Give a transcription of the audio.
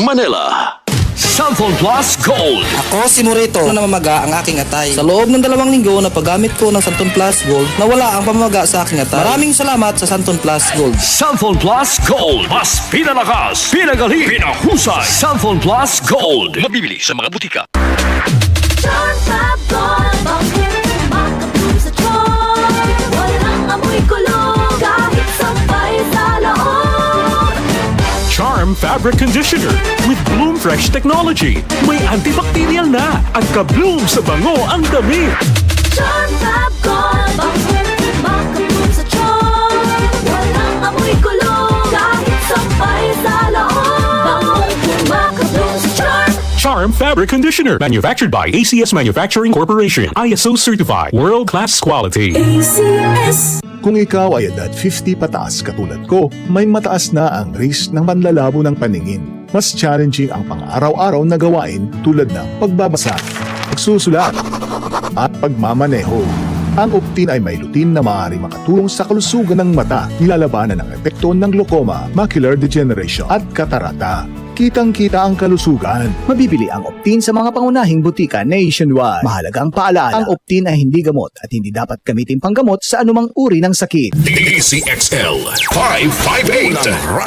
Manila. Santon Plus Gold. Ako si Morito na namamaga ang aking atay. Sa loob ng 2 linggo na paggamit ko ng Santon Plus Gold, nawala ang pamamaga sa aking atay. Maraming salamat sa Santon Plus Gold. Santon Plus Gold. Mas pinalakas, pinagaling, pinahusay. Santon Plus Gold. Mabibili sa mga butika. Charm Fab Gold, bakit makapun sa charm? Walang amoy kulong, kahit sabay sa loob. Charm Fabric Conditioner with Bloom Fresh Technology. May antibacterial na at ka-bloom sa bango ang damit. Charm Fab Gold, bakit makapun sa charm? Walang amoy kulong, kahit sabay sa loob. Bangong kumakabloom sa charm. Charm Fabric Conditioner. Manufactured by ACS Manufacturing Corporation. ISO certified. World-class quality. ACS. Kung ikaw ay edad 50 pataas katulad ko, may mataas na ang risk ng panlalabo ng paningin. Mas challenging ang pang-araw-araw na gawain tulad ng pagbabasa, pagsusulat, at pagmamaneho. Ang Optin ay may lutin na maaari makatulong sa kalusugan ng mata, nilalabanan ang epekto ng glaucoma, macular degeneration at katarata. Kitang-kita ang kalusugan. Mabibili ang Optin sa mga pangunahing butika nationwide. Mahalagang paalala, ang Optin ay hindi gamot at hindi dapat gamitin panggamot sa anumang uri ng sakit. DCXL 558.